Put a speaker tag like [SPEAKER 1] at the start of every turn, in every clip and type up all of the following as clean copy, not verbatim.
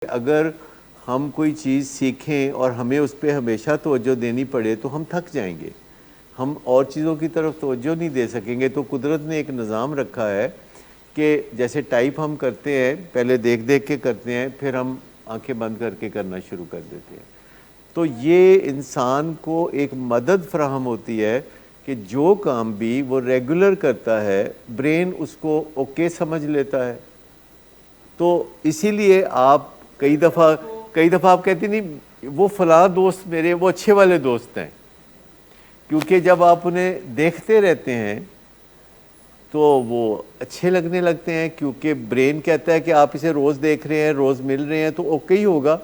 [SPEAKER 1] اگر ہم کوئی چیز سیکھیں اور ہمیں اس پہ ہمیشہ توجہ دینی پڑے تو ہم تھک جائیں گے، ہم اور چیزوں کی طرف توجہ نہیں دے سکیں گے۔ تو قدرت نے ایک نظام رکھا ہے کہ جیسے ٹائپ ہم کرتے ہیں، پہلے دیکھ دیکھ کے کرتے ہیں، پھر ہم آنکھیں بند کر کے کرنا شروع کر دیتے ہیں۔ تو یہ انسان کو ایک مدد فراہم ہوتی ہے کہ جو کام بھی وہ ریگولر کرتا ہے، برین اس کو اوکے سمجھ لیتا ہے۔ تو اسی لیے آپ کئی دفعہ آپ کہتے نہیں وہ فلاں دوست میرے وہ اچھے والے دوست ہیں، کیونکہ جب آپ انہیں دیکھتے رہتے ہیں تو وہ اچھے لگنے لگتے ہیں، کیونکہ برین کہتا ہے کہ آپ اسے روز دیکھ رہے ہیں، روز مل رہے ہیں، تو اوکے ہی ہوگا۔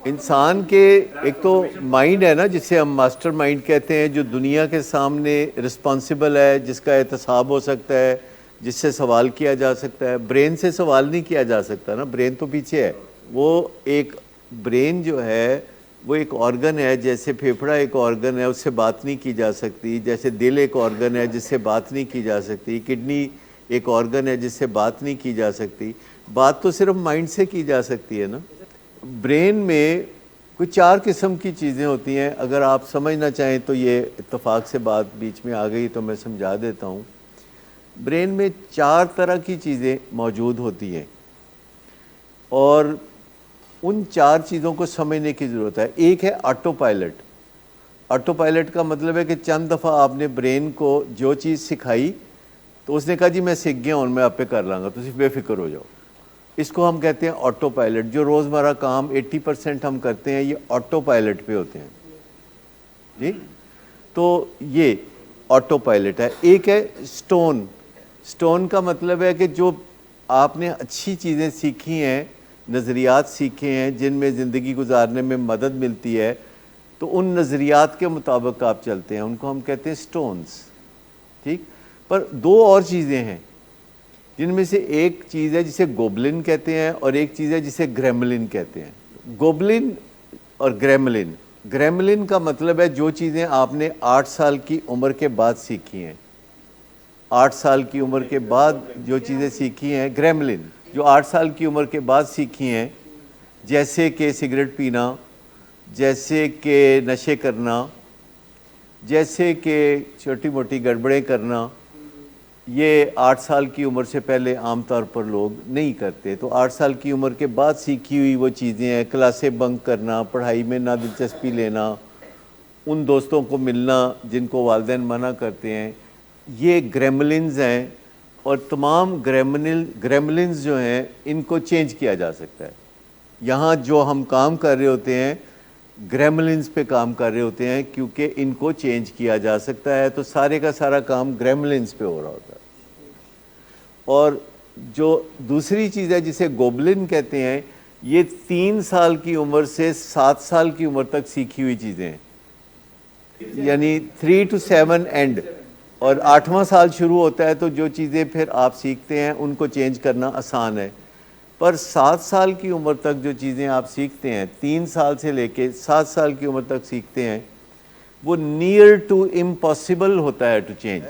[SPEAKER 1] انسان کے ایک تو مائنڈ ہے نا، جسے ہم ماسٹر مائنڈ کہتے ہیں، جو دنیا کے سامنے رسپانسبل ہے، جس کا احتساب ہو سکتا ہے، جس سے سوال کیا جا سکتا ہے۔ برین سے سوال نہیں کیا جا سکتا نا، برین تو پیچھے ہے۔ وہ ایک برین جو ہے وہ ایک آرگن ہے، جیسے پھیپھڑا ایک آرگن ہے، اس سے بات نہیں کی جا سکتی، جیسے دل ایک آرگن ہے جس سے بات نہیں کی جا سکتی، کڈنی ایک آرگن ہے جس سے بات نہیں کی جا سکتی۔ بات تو صرف مائنڈ سے کی جا سکتی ہے نا۔ برین میں کوئی 4 قسم کی چیزیں ہوتی ہیں، اگر آپ سمجھنا چاہیں تو یہ اتفاق سے بات بیچ میں آ گئی تو میں سمجھا دیتا ہوں۔ برین میں 4 طرح کی چیزیں موجود ہوتی ہیں، اور ان 4 چیزوں کو سمجھنے کی ضرورت ہے۔ ایک ہے آٹو پائلٹ۔ آٹو پائلٹ کا مطلب ہے کہ چند دفعہ آپ نے برین کو جو چیز سکھائی تو اس نے کہا جی میں سیکھ گیا ہوں، میں آپ پہ کر لوں گا، تو صرف بے فکر ہو جاؤ۔ اس کو ہم کہتے ہیں آٹو پائلٹ۔ جو روزمرہ کام 80% ہم کرتے ہیں، یہ آٹو پائلٹ پہ ہوتے ہیں جی۔ تو یہ آٹو پائلٹ ہے۔ ایک ہے سٹون۔ سٹون کا مطلب ہے کہ جو آپ نے اچھی چیزیں سیکھی ہیں، نظریات سیکھے ہیں جن میں زندگی گزارنے میں مدد ملتی ہے، تو ان نظریات کے مطابق آپ چلتے ہیں، ان کو ہم کہتے ہیں سٹونز، ٹھیک۔ پر 2 اور چیزیں ہیں، جن میں سے ایک چیز ہے جسے گوبلن کہتے ہیں، اور ایک چیز ہے جسے گریملن کہتے ہیں۔ گوبلن اور گریملن۔ گریملن کا مطلب ہے جو چیزیں آپ نے 8 سال کی عمر کے بعد سیکھی ہیں۔ 8 سال کی عمر کے بعد جو چیزیں سیکھی ہیں، گریملن، جو 8 سال کی عمر کے بعد سیکھی ہیں، جیسے کہ سگریٹ پینا، جیسے کہ نشے کرنا، جیسے کہ چھوٹی موٹی گڑبڑیں کرنا، یہ 8 سال کی عمر سے پہلے عام طور پر لوگ نہیں کرتے۔ تو 8 سال کی عمر کے بعد سیکھی ہوئی وہ چیزیں ہیں، کلاسیں بنک کرنا، پڑھائی میں نہ دلچسپی لینا، ان دوستوں کو ملنا جن کو والدین منع کرتے ہیں، یہ گریملنز ہیں۔ اور تمام گریملنز جو ہیں ان کو چینج کیا جا سکتا ہے۔ یہاں جو ہم کام کر رہے ہوتے ہیں، گریملنز پہ کام کر رہے ہوتے ہیں، کیونکہ ان کو چینج کیا جا سکتا ہے، تو سارے کا سارا کام گریملنز پہ ہو رہا ہوتا ہے۔ اور جو دوسری چیز ہے جسے گوبلن کہتے ہیں، یہ 3 سال کی عمر سے 7 سال کی عمر تک سیکھی ہوئی چیزیں ہیں، یعنی 3 to 7 اینڈ، اور 8واں سال شروع ہوتا ہے تو جو چیزیں پھر آپ سیکھتے ہیں ان کو چینج کرنا آسان ہے۔ پر 7 سال کی عمر تک جو چیزیں آپ سیکھتے ہیں، 3 سال سے لے کے 7 سال کی عمر تک سیکھتے ہیں، وہ نیئر ٹو امپاسبل ہوتا ہے ٹو چینج۔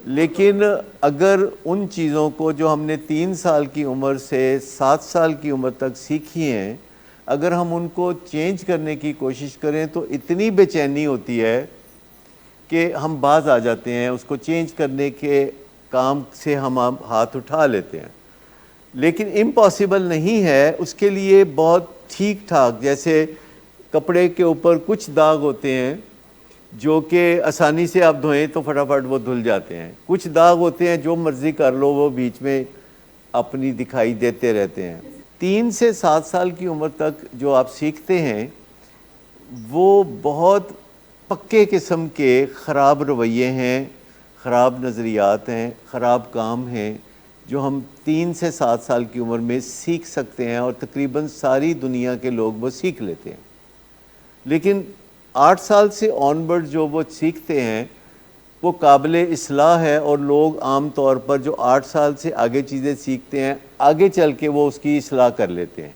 [SPEAKER 1] لیکن اگر ان چیزوں کو جو ہم نے 3 سال کی عمر سے 7 سال کی عمر تک سیکھی ہیں، اگر ہم ان کو چینج کرنے کی کوشش کریں تو اتنی بے چینی ہوتی ہے کہ ہم باز آ جاتے ہیں، اس کو چینج کرنے کے کام سے ہم ہاتھ اٹھا لیتے ہیں۔ لیکن امپاسبل نہیں ہے، اس کے لیے بہت ٹھیک ٹھاک، جیسے کپڑے کے اوپر کچھ داغ ہوتے ہیں جو کہ آسانی سے آپ دھوئیں تو فٹافٹ وہ دھل جاتے ہیں، کچھ داغ ہوتے ہیں جو مرضی کر لو وہ بیچ میں اپنی دکھائی دیتے رہتے ہیں۔ 3 سے 7 سال کی عمر تک جو آپ سیکھتے ہیں وہ بہت پکے قسم کے خراب رویے ہیں، خراب نظریات ہیں، خراب کام ہیں، جو ہم 3 سے 7 سال کی عمر میں سیکھ سکتے ہیں، اور تقریباً ساری دنیا کے لوگ وہ سیکھ لیتے ہیں۔ لیکن 8 سال سے آن ورڈ جو وہ سیکھتے ہیں وہ قابل اصلاح ہے، اور لوگ عام طور پر جو 8 سال سے آگے چیزیں سیکھتے ہیں، آگے چل کے وہ اس کی اصلاح کر لیتے ہیں۔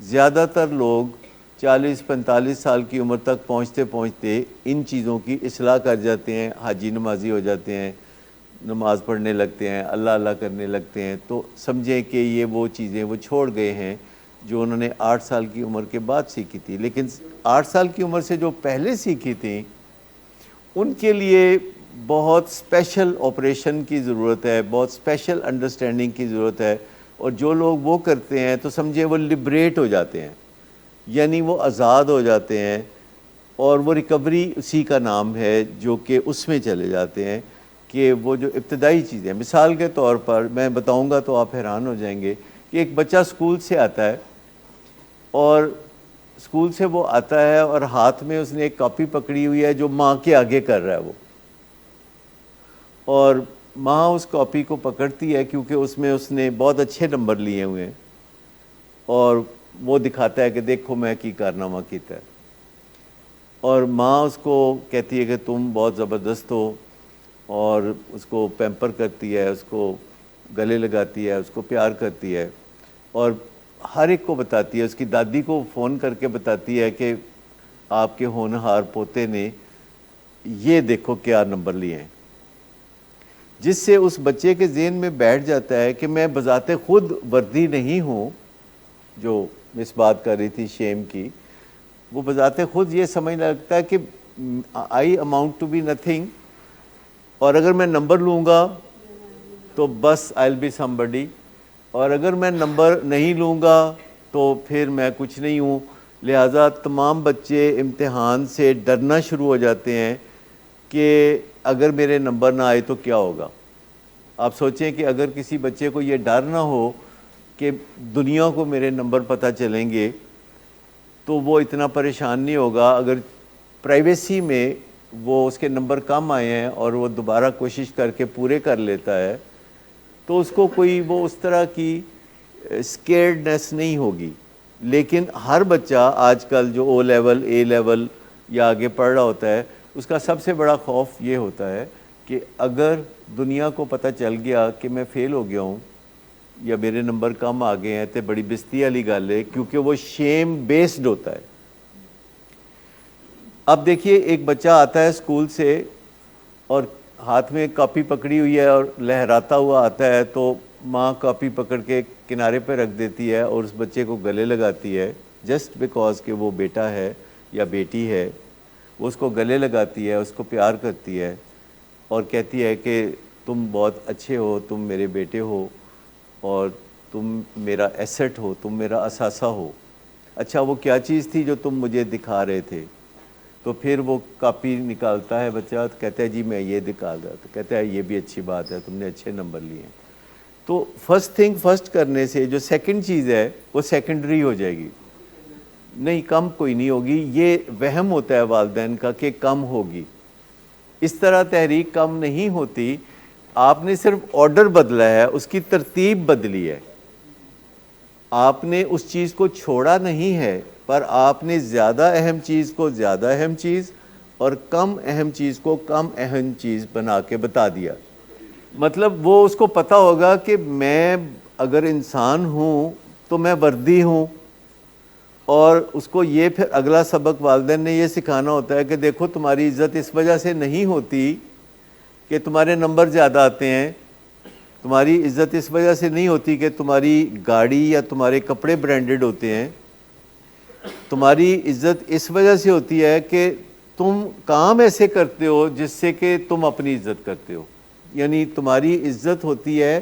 [SPEAKER 1] زیادہ تر لوگ 40-45 سال کی عمر تک پہنچتے پہنچتے ان چیزوں کی اصلاح کر جاتے ہیں، حاجی نمازی ہو جاتے ہیں، نماز پڑھنے لگتے ہیں، اللہ اللہ کرنے لگتے ہیں، تو سمجھیں کہ یہ وہ چیزیں وہ چھوڑ گئے ہیں جو انہوں نے 8 سال کی عمر کے بعد سیکھی تھی. لیکن 8 سال کی عمر سے جو پہلے سیکھی تھیں ان کے لیے بہت اسپیشل آپریشن کی ضرورت ہے, بہت اسپیشل انڈرسٹینڈنگ کی ضرورت ہے. اور جو لوگ وہ کرتے ہیں تو سمجھے وہ لبریٹ ہو جاتے ہیں, یعنی وہ آزاد ہو جاتے ہیں, اور وہ ریکوری اسی کا نام ہے جو کہ اس میں چلے جاتے ہیں کہ وہ جو ابتدائی چیزیں. مثال کے طور پر میں بتاؤں گا تو آپ حیران ہو جائیں گے کہ ایک بچہ اسکول سے آتا ہے, اور اسکول سے وہ آتا ہے اور ہاتھ میں اس نے ایک کاپی پکڑی ہوئی ہے جو ماں کے آگے کر رہا ہے وہ, اور ماں اس کاپی کو پکڑتی ہے کیونکہ اس میں اس نے بہت اچھے نمبر لیے ہوئے ہیں, اور وہ دکھاتا ہے کہ دیکھو میں کی کارنامہ کیتا ہے. اور ماں اس کو کہتی ہے کہ تم بہت زبردست ہو, اور اس کو پیمپر کرتی ہے, اس کو گلے لگاتی ہے, اس کو پیار کرتی ہے, اور ہر ایک کو بتاتی ہے. اس کی دادی کو فون کر کے بتاتی ہے کہ آپ کے ہونہار پوتے نے یہ دیکھو کیا نمبر لیے ہیں, جس سے اس بچے کے ذہن میں بیٹھ جاتا ہے کہ میں بذات خود وردی نہیں ہوں, جو اس بات کر رہی تھی شیم کی, وہ بذات خود یہ سمجھنے لگتا ہے کہ آئی اماؤنٹ ٹو بی نتھنگ, اور اگر میں نمبر لوں گا تو بس آئی ول بی سمبڈی, اور اگر میں نمبر نہیں لوں گا تو پھر میں کچھ نہیں ہوں. لہٰذا تمام بچے امتحان سے ڈرنا شروع ہو جاتے ہیں کہ اگر میرے نمبر نہ آئے تو کیا ہوگا. آپ سوچیں کہ اگر کسی بچے کو یہ ڈر نہ ہو کہ دنیا کو میرے نمبر پتہ چلیں گے تو وہ اتنا پریشان نہیں ہوگا. اگر پرائیویسی میں وہ اس کے نمبر کم آئے ہیں اور وہ دوبارہ کوشش کر کے پورے کر لیتا ہے تو اس کو کوئی وہ اس طرح کی اسکیئرڈنیس نہیں ہوگی. لیکن ہر بچہ آج کل جو او لیول, اے لیول یا آگے پڑھ رہا ہوتا ہے, اس کا سب سے بڑا خوف یہ ہوتا ہے کہ اگر دنیا کو پتہ چل گیا کہ میں فیل ہو گیا ہوں یا میرے نمبر کم آ گئے ہیں تو بڑی بستی والی گل ہے, کیونکہ وہ شیم بیسڈ ہوتا ہے. اب دیکھیے ایک بچہ آتا ہے اسکول سے اور ہاتھ میں کاپی پکڑی ہوئی ہے اور لہراتا ہوا آتا ہے, تو ماں کاپی پکڑ کے کنارے پہ رکھ دیتی ہے اور اس بچے کو گلے لگاتی ہے, جسٹ بیکاز کہ وہ بیٹا ہے یا بیٹی ہے. وہ اس کو گلے لگاتی ہے, اس کو پیار کرتی ہے اور کہتی ہے کہ تم بہت اچھے ہو, تم میرے بیٹے ہو, اور تم میرا ایسٹ ہو, تم میرا اثاثہ ہو. اچھا وہ کیا چیز تھی جو تم مجھے دکھا رہے تھے؟ تو پھر وہ کاپی نکالتا ہے بچہ, تو کہتا ہے جی میں یہ دکھا رہا, تو کہتا ہے یہ بھی اچھی بات ہے, تم نے اچھے نمبر لیے ہیں. تو فرسٹ تھنگ فرسٹ کرنے سے جو سیکنڈ چیز ہے وہ سیکنڈری ہو جائے گی, نہیں کم کوئی نہیں ہوگی. یہ وہم ہوتا ہے والدین کا کہ کم ہوگی. اس طرح تحریک کم نہیں ہوتی. آپ نے صرف آرڈر بدلا ہے, اس کی ترتیب بدلی ہے. آپ نے اس چیز کو چھوڑا نہیں ہے, پر آپ نے زیادہ اہم چیز کو زیادہ اہم چیز اور کم اہم چیز کو کم اہم چیز بنا کے بتا دیا. مطلب وہ اس کو پتہ ہوگا کہ میں اگر انسان ہوں تو میں وردی ہوں, اور اس کو یہ پھر اگلا سبق والدین نے یہ سکھانا ہوتا ہے کہ دیکھو تمہاری عزت اس وجہ سے نہیں ہوتی کہ تمہارے نمبر زیادہ آتے ہیں, تمہاری عزت اس وجہ سے نہیں ہوتی کہ تمہاری گاڑی یا تمہارے کپڑے برانڈڈ ہوتے ہیں, تمہاری عزت اس وجہ سے ہوتی ہے کہ تم کام ایسے کرتے ہو جس سے کہ تم اپنی عزت کرتے ہو. یعنی تمہاری عزت ہوتی ہے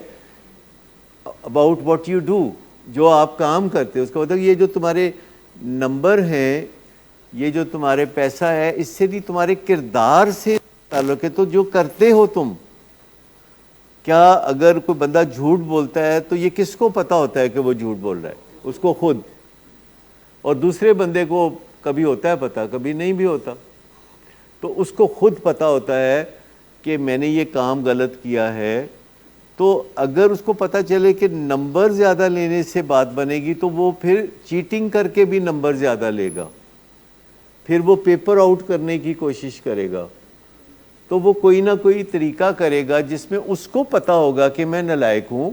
[SPEAKER 1] about what you do, جو آپ کام کرتے ہو. اس کا مطلب یہ جو تمہارے نمبر ہیں, یہ جو تمہارے پیسہ ہے, اس سے نہیں تمہارے کردار سے تعلق ہے. تو جو کرتے ہو تم, کیا اگر کوئی بندہ جھوٹ بولتا ہے تو یہ کس کو پتہ ہوتا ہے کہ وہ جھوٹ بول رہا ہے؟ اس کو خود, اور دوسرے بندے کو کبھی ہوتا ہے پتہ, کبھی نہیں بھی ہوتا. تو اس کو خود پتہ ہوتا ہے کہ میں نے یہ کام غلط کیا ہے. تو اگر اس کو پتہ چلے کہ نمبر زیادہ لینے سے بات بنے گی تو وہ پھر چیٹنگ کر کے بھی نمبر زیادہ لے گا, پھر وہ پیپر آؤٹ کرنے کی کوشش کرے گا. تو وہ کوئی نہ کوئی طریقہ کرے گا جس میں اس کو پتہ ہوگا کہ میں نالائق ہوں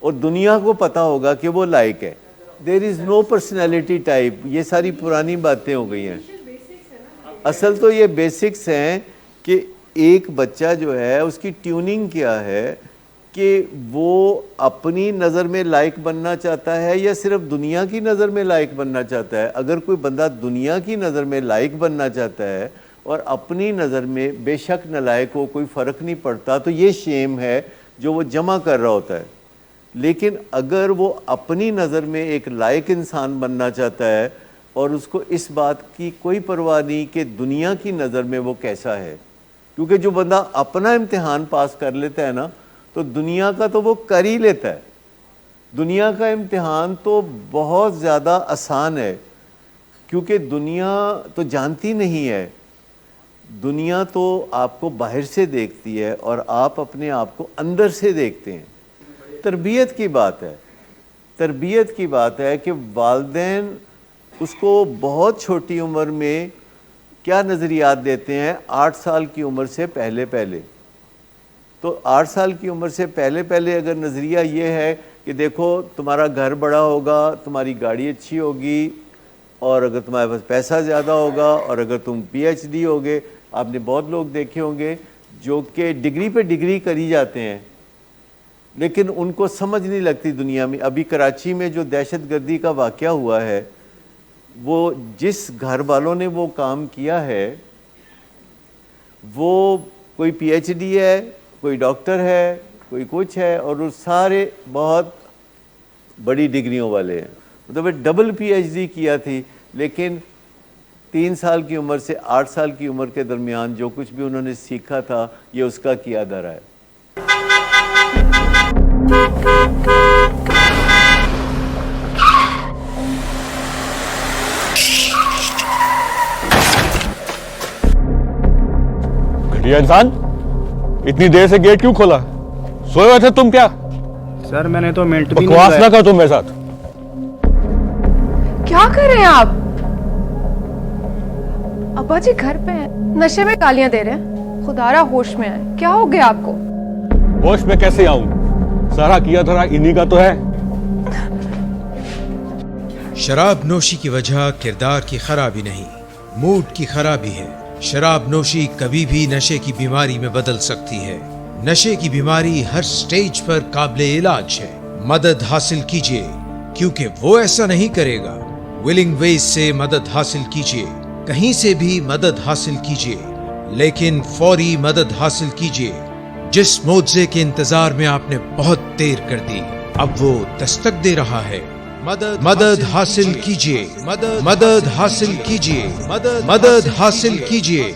[SPEAKER 1] اور دنیا کو پتہ ہوگا کہ وہ لائق ہے. دیر از نو پرسنالٹی ٹائپ. یہ ساری پرانی باتیں ہو گئی ہیں. اصل تو یہ بیسکس ہیں کہ ایک بچہ جو ہے اس کی ٹیوننگ کیا ہے کہ وہ اپنی نظر میں لائق بننا چاہتا ہے یا صرف دنیا کی نظر میں لائق بننا چاہتا ہے. اگر کوئی بندہ دنیا کی نظر میں لائق بننا چاہتا ہے اور اپنی نظر میں بے شک نالائق ہو, کوئی فرق نہیں پڑتا, تو یہ شیم ہے جو وہ جمع کر رہا ہوتا ہے. لیکن اگر وہ اپنی نظر میں ایک لائق انسان بننا چاہتا ہے اور اس کو اس بات کی کوئی پرواہ نہیں کہ دنیا کی نظر میں وہ کیسا ہے, کیونکہ جو بندہ اپنا امتحان پاس کر لیتا ہے نا تو دنیا کا تو وہ کر ہی لیتا ہے. دنیا کا امتحان تو بہت زیادہ آسان ہے, کیونکہ دنیا تو جانتی نہیں ہے. دنیا تو آپ کو باہر سے دیکھتی ہے اور آپ اپنے آپ کو اندر سے دیکھتے ہیں. تربیت کی بات ہے, تربیت کی بات ہے کہ والدین اس کو بہت چھوٹی عمر میں کیا نظریات دیتے ہیں. 8 سال کی عمر سے پہلے تو 8 سال کی عمر سے پہلے اگر نظریہ یہ ہے کہ دیکھو تمہارا گھر بڑا ہوگا, تمہاری گاڑی اچھی ہوگی, اور اگر تمہارے پاس پیسہ زیادہ ہوگا, اور اگر تم PhD ہوگے. آپ نے بہت لوگ دیکھے ہوں گے جو کہ ڈگری پہ ڈگری کری جاتے ہیں لیکن ان کو سمجھ نہیں لگتی دنیا میں. ابھی کراچی میں جو دہشت گردی کا واقعہ ہوا ہے, وہ جس گھر والوں نے وہ کام کیا ہے وہ کوئی PhD ہے, کوئی ڈاکٹر ہے, کوئی کچھ ہے, اور وہ سارے بہت بڑی ڈگریوں والے ہیں. مطلب ڈبل PhD کیا تھی, لیکن 3 سال کی عمر سے 8 سال کی عمر کے درمیان جو کچھ بھی انہوں نے سیکھا تھا یہ اس کا کیا دھرا ہے.
[SPEAKER 2] گھٹیا انسان, اتنی دیر سے گیٹ کیوں کھولا؟ سوئے ہوئے تھے تم کیا؟
[SPEAKER 3] سر میں نے تو منٹ بھی
[SPEAKER 2] بکواس نہ کرو تم میرے ساتھ.
[SPEAKER 4] کیا کر رہے ہیں آپ؟ ابا جی گھر پہ ہیں, نشے میں گالیاں دے رہے ہیں. خدا را ہوش میں آئے, کیا ہو گیا آپ کو؟
[SPEAKER 2] ہوش میں کیسے آؤں؟ سارا کیا دھرا انہی کا تو ہے.
[SPEAKER 5] شراب نوشی کی وجہ کردار کی خرابی نہیں, موڈ کی خرابی ہے. شراب نوشی کبھی بھی نشے کی بیماری میں بدل سکتی ہے. نشے کی بیماری ہر سٹیج پر قابل علاج ہے. مدد حاصل کیجیے, کیونکہ وہ ایسا نہیں کرے گا. ولنگ ویز سے مدد حاصل کیجیے, کہیں سے بھی مدد حاصل کیجیے, لیکن فوری مدد حاصل کیجیے. جس معجزے کے انتظار میں آپ نے بہت دیر کر دی, اب وہ دستک دے رہا ہے. مدد حاصل کیجیے, مدد حاصل کیجیے, مدد حاصل کیجیے.